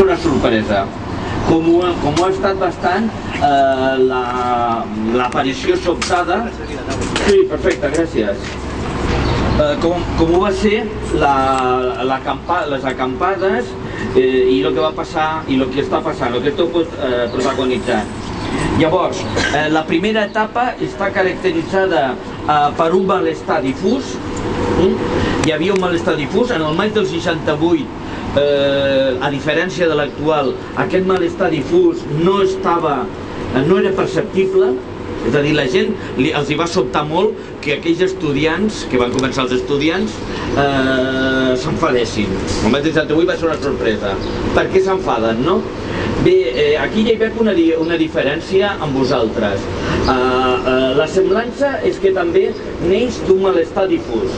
una sorpresa. Com ho ha estat bastant l'aparició sobtada... Sí, perfecte, gràcies. Com ho va ser les acampades i el que va passar i el que està passant, el que tot pot protagonitzar. Llavors, la primera etapa està caracteritzada per un malestar difús. Hi havia un malestar difús. En el maig del 68, a diferència de l'actual, aquest malestar difús no era perceptible. És a dir, la gent els hi va sobtar molt que aquells estudiants, que van començar els estudiants, s'enfadessin. El maig del 68 va ser una sorpresa. Per què s'enfaden, no? Bé, aquí ja hi veig una diferència amb vosaltres. La semblança és que també neix d'un malestar difús.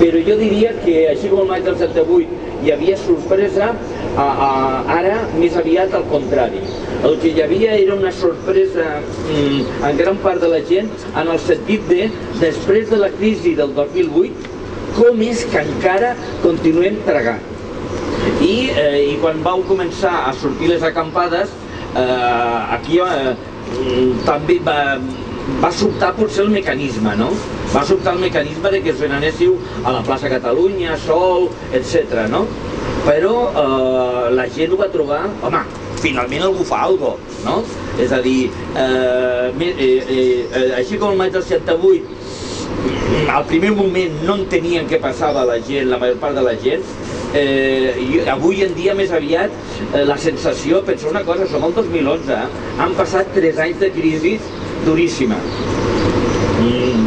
Però jo diria que, així com el maig del 78 hi havia sorpresa, ara més aviat al contrari. El que hi havia era una sorpresa en gran part de la gent, en el sentit de, després de la crisi del 2008, com és que encara continuem tragant. I quan vau començar a sortir les acampades, aquí també va sobtar potser el mecanisme, no? Va sobtar el mecanisme de que us n'anéssiu a la plaça Catalunya, Sol, etc. Però la gent ho va trobar, home, finalment algú fa alguna cosa, no? És a dir, així com el maig del 78, al primer moment no entenien què passava la gent, la major part de la gent, avui en dia més aviat la sensació, penseu una cosa, som el 2011, han passat 3 anys de crisi duríssima.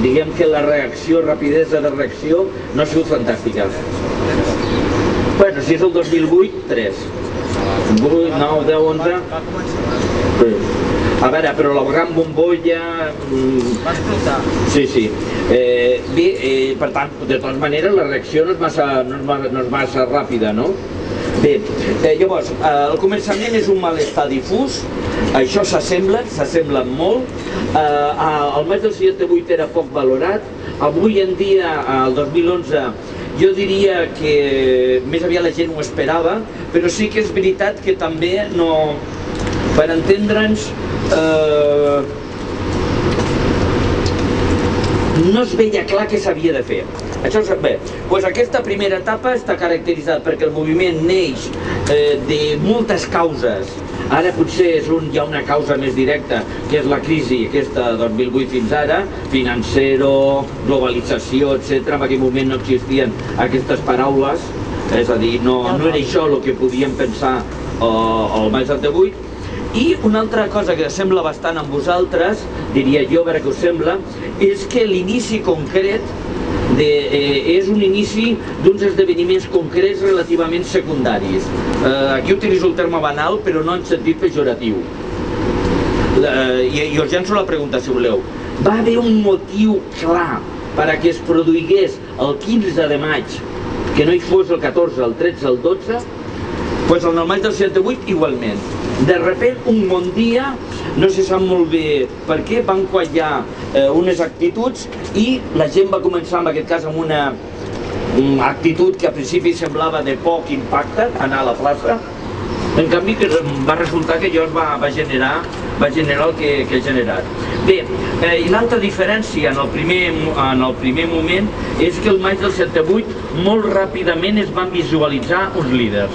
Diguem que la reacció, rapidesa de reacció, no ha sigut fantàstica. Bueno, si és el 2008, 3. 8, 9, 10, 11... A veure, però la gran bombolla... Va explotar. Sí. Bé, per tant, de totes maneres, la reacció no és massa ràpida, no? Bé, llavors, al començament és un malestar difús, això s'assemblen molt, el maig del 68 era poc valorat, avui en dia, el 2011, jo diria que més aviat la gent ho esperava, però sí que és veritat que també no... Per entendre'ns, no es veia clar què s'havia de fer. Això ho sap bé. Aquesta primera etapa està caracteritzada perquè el moviment neix de moltes causes. Ara potser hi ha una causa més directa, que és la crisi aquesta 2008 fins ara, financero, globalització, etc. En aquell moment no existien aquestes paraules, és a dir, no era això el que podíem pensar al maig del 78. I una altra cosa que sembla bastant amb vosaltres, diria jo, a veure què us sembla, és que l'inici concret és un inici d'uns esdeveniments concrets relativament secundaris. Aquí utilitzo el terme banal, però no en sentit pejoratiu. I us llanço la pregunta, si voleu. Va haver un motiu clar perquè es produïgués el 15 de maig, que no hi fos el 14, el 13, el 12? Doncs en el maig del 78 igualment. De sobte, un bon dia, no se sap molt bé per què, van quallar unes actituds i la gent va començar, en aquest cas, amb una actitud que a principi semblava de poc impacte, anar a la plaça. En canvi, va resultar que allò va generar el que ha generat. Bé, i l'altra diferència en el primer moment és que el maig del 78 molt ràpidament es van visualitzar uns líders,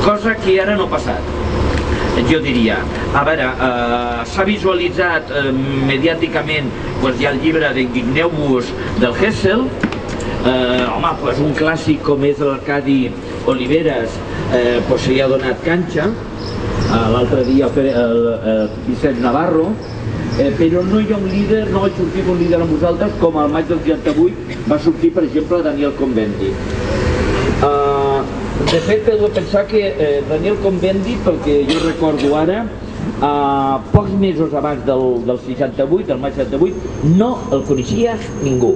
cosa que ara no ha passat. Jo diria, a veure, s'ha visualitzat mediàticament, hi ha el llibre d'Indigneu-vos del Hessel, home, un clàssic com és l'Arcadi Oliveres se li ha donat canxa, l'altre dia el Vicent Navarro, però no hi ha un líder, no ha sortit un líder amb vosaltres com al maig del 78 va sortir, per exemple, Daniel Cohn-Bendit. De fet, heu de pensar que Daniel Cohn-Bendit, pel que jo recordo ara, pocs mesos abans del 68, del maig 68, no el coneixia ningú.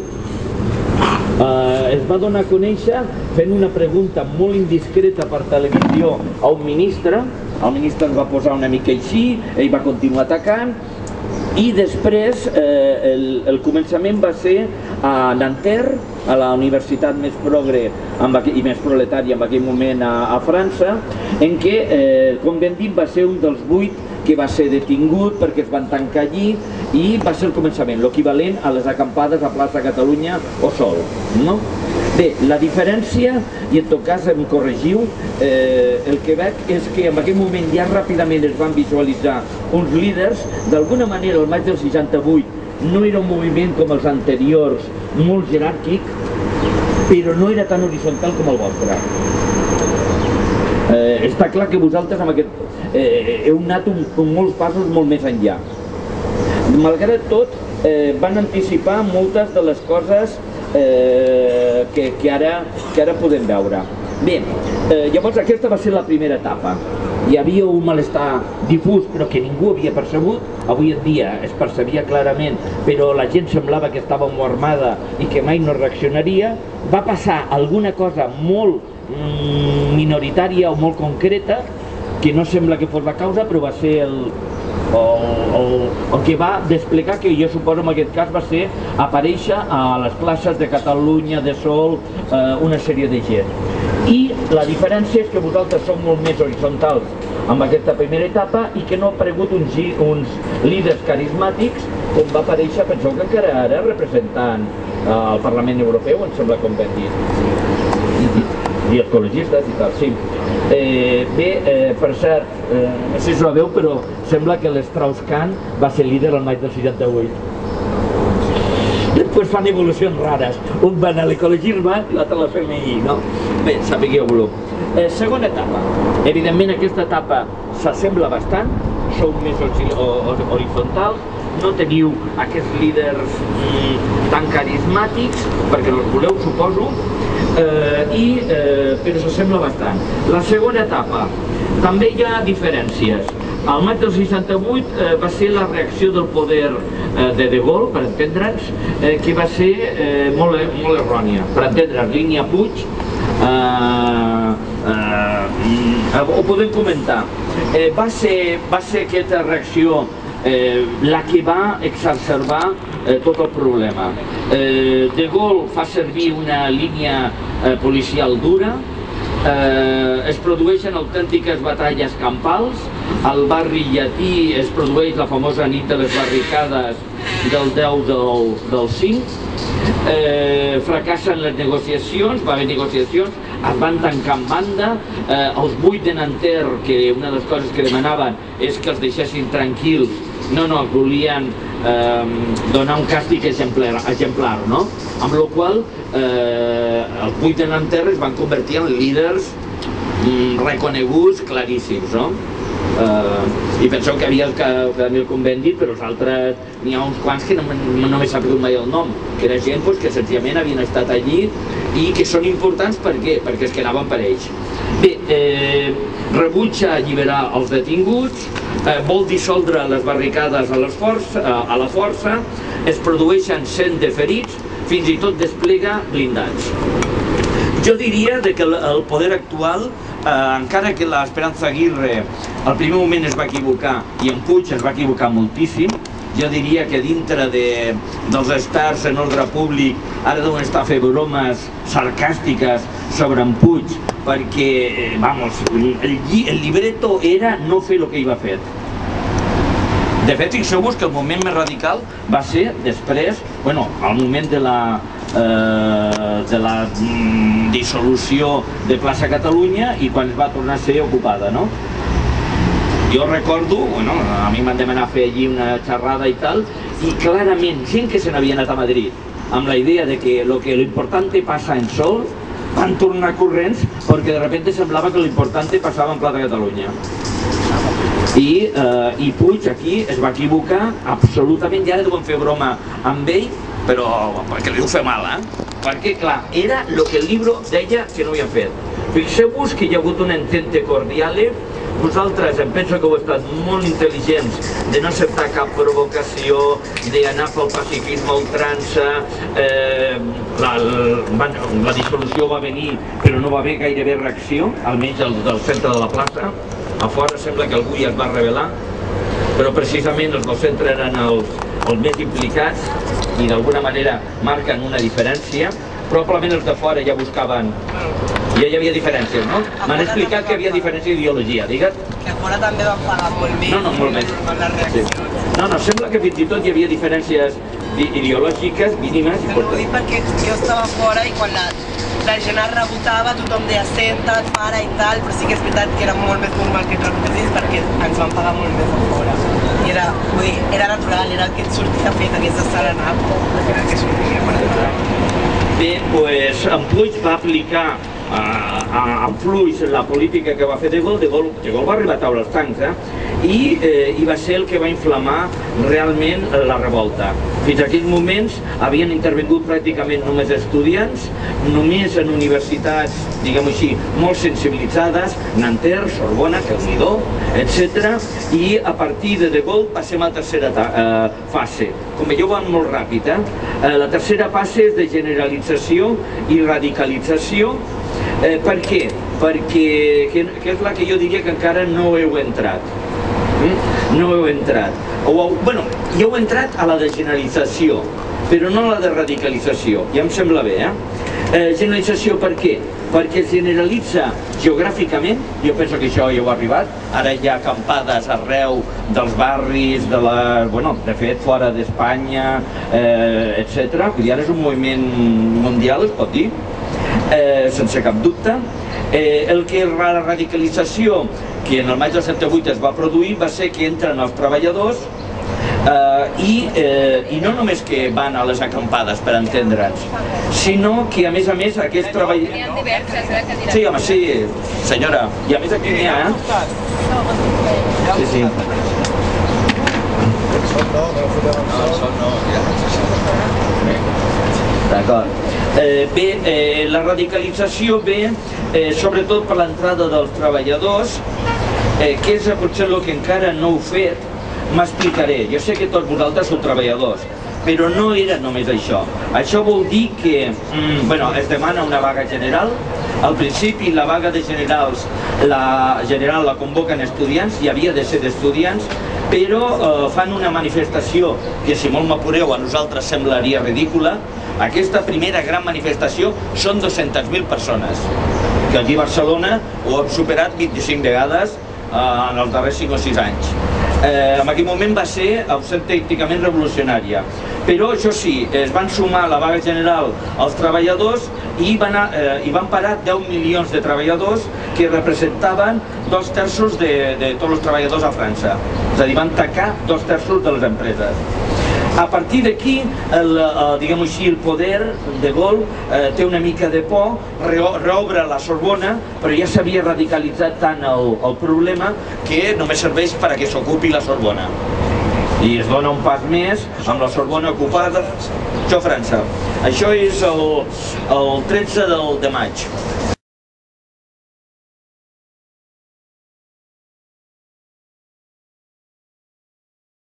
Es va donar a conèixer fent una pregunta molt indiscreta per televisió a un ministre, el ministre es va posar una mica així, ell va continuar atacant, i després el començament va ser a Nanterre, a la universitat més progre i més proletària en aquell moment a França, en què Cohn-Bendit va ser un dels 8 que va ser detingut perquè es van tancar allí, i va ser el començament, l'equivalent a les acampades a plaça Catalunya o Sol, no? Bé, la diferència, i en tot cas em corregiu, el que veig és que en aquell moment ja ràpidament es van visualitzar uns líders. D'alguna manera el maig del 68 no era un moviment com els anteriors, molt jeràrquic, però no era tan horitzontal com el vostre. Està clar que vosaltres amb aquest heu anat molts passos molt més enllà. Malgrat tot, van anticipar moltes de les coses que ara podem veure. Bé, llavors aquesta va ser la primera etapa. Hi havia un malestar difús però que ningú havia percebut. Avui en dia es percebia clarament, però la gent semblava que estava molt armada i que mai no reaccionaria. Va passar alguna cosa molt minoritària o molt concreta, que no sembla que fos la causa, però va ser el que va desplegar, que jo suposo en aquest cas va ser aparèixer a les places de Catalunya, de Sol, una sèrie de gent. I la diferència és que vosaltres sou molt més horitzontals amb aquesta primera etapa i que no ha aparegut uns líders carismàtics com va aparèixer, penseu que encara ara representant al Parlament Europeu, em sembla Cohn-Bendit, i ecologistes i tal, sí. Bé, per cert, no sé si ho sabeu, però sembla que l'Strauss-Kahn va ser líder al maig del 68. Després fan evolucions rares, un va a l'ecologisme i l'altre a la FMI, no? Bé, sapigueu-lo. Segona etapa. Evidentment aquesta etapa s'assembla bastant, sou més horitzontals, no teniu aquests líders tan carismàtics, perquè els voleu, suposo, però s'assembla bastant. La segona etapa, també hi ha diferències. Al maig del 68 va ser la reacció del poder de Gaulle, per entendre'ns, que va ser molt errònia. Per entendre'ns, línia Puig, ho podem comentar. Va ser aquesta reacció la que va exacerbar tot el problema. De Gaulle fa servir una línia policial dura, es produeixen autèntiques batalles campals, al barri llatí es produeix la famosa nit de les barricades del 10 del 5, fracassen les negociacions, va haver negociacions, es van tancar en banda, els 8 de Nanterre, que una de les coses que demanaven és que els deixessin tranquils, no, els volien donar un càstig exemplar, no? Amb la qual els 8 de Nanterre es van convertir en líders reconeguts, claríssims, no? I penseu que havia el Cohn-Bendit, però els altres n'hi ha uns quants que no m'he sabut mai el nom, que era gent que senzillament havien estat allí i que són importants perquè es quedaven per ells. Bé, rebutja alliberar els detinguts, vol dissoldre les barricades a la força, es produeixen 100 de ferits, fins i tot desplega blindats. Jo diria que el poder actual, encara que l'Esperanza Aguirre al primer moment es va equivocar i en Puig es va equivocar moltíssim, jo diria que dintre dels experts en ordre públic ara deuen estar a fer bromes sarcàstiques sobre en Puig perquè, vamos, el libreto era no fer el que iba a fer. De fet, fixeu-vos que el moment més radical va ser després, bueno, al moment de la dissolució de plaça Catalunya i quan es va tornar a ser ocupada, no? Jo recordo, bueno, a mi m'han demanat fer allí una xerrada i tal, i clarament gent que se n'havia anat a Madrid amb la idea de que lo importante pasa en Sol, van tornar corrents perquè de repente semblava que lo importante passava en Plaça Catalunya. I Puig aquí es va equivocar absolutament, ja deuen fer broma amb ell, però perquè li deu fer mal, perquè clar, era el que el llibre deia que no havien fet. Fixeu-vos que hi ha hagut un entente cordiale. Vosaltres em penso que heu estat molt intel·ligents de no acceptar cap provocació, d'anar pel pacifisme a ultrança, la dissolució va venir però no va haver gairebé reacció, almenys del centre de la plaça. A fora sembla que algú ja es va rebel·lar, però precisament els del centre eren els més implicats i d'alguna manera marquen una diferència. probablement els de fora ja buscaven, ja hi havia diferències, no? M'han explicat que hi havia diferència d'ideologia, digues. Que fora també van pagar molt més. No, molt més. Les reaccions. No, sembla que fins i tot hi havia diferències ideològiques mínimes. Però ho dic perquè jo estava fora i quan la gent es rebotava tothom deia senta't, para i tal, però sí que és veritat que era molt més normal que et rebotessis perquè ens van pagar molt més a fora. I era, vull dir, era natural, era el que et sortia fet, hagués d'estar anat, era el que sortia per natural. Bé, doncs en Puig va aplicar en Fluix la política que va fer De Gaulle va arribar a taure els tancs, i va ser el que va inflamar realment la revolta. Fins a aquells moments havien intervingut pràcticament només estudiants, només en universitats, diguem-ho així, molt sensibilitzades, Nanterre, Sorbona, Déu-n'hi-do, etc. I a partir de Gaulle passem a la tercera fase. Com veieu, van molt ràpid. La tercera fase és de generalització i radicalització. Per què? Perquè és la que jo diria que encara no heu entrat. No heu entrat. Bueno, ja heu entrat a la de generalització, però no a la de radicalització. Ja em sembla bé, Generalització per què? Perquè es generalitza geogràficament, jo penso que això ja ho ha arribat, ara hi ha acampades arreu dels barris, de fet, fora d'Espanya, etc. Ara és un moviment mundial, es pot dir, sense cap dubte. El que la radicalització que en el maig del 78 es va produir va ser que entren els treballadors i no només que van a les acampades, per entendre'ns, sinó que a més aquests treballadors... Sí, home, sí, senyora, i a més aquí n'hi ha, Sí, sí. D'acord. Bé, la radicalització ve sobretot per l'entrada dels treballadors, que és potser el que encara no heu fet. M'explicaré. Jo sé que tots vosaltres sou treballadors, però no era només això. Això vol dir que es demana una vaga general. Al principi la vaga de generals, la general la convoquen estudiants, hi havia de ser d'estudiants, però fan una manifestació que, si molt m'apureu, a nosaltres semblaria ridícula. Aquesta primera gran manifestació són 200.000 persones, que aquí a Barcelona ho hem superat 25 vegades en els darrers 5 o 6 anys. En aquell moment va ser autènticament revolucionària, però això sí, es van sumar a la vaga general els treballadors i van parar 10 milions de treballadors que representaven 2/3 de tots els treballadors a França. És a dir, van tacar 2/3 de les empreses. A partir d'aquí, diguem-ho així, el poder de Gaulle té una mica de por, reobre la Sorbona, però ja s'havia radicalitzat tant el problema que només serveix per a que s'ocupi la Sorbona. I es dona un pas més amb la Sorbona ocupada. Això a França. Això és el 13 de maig.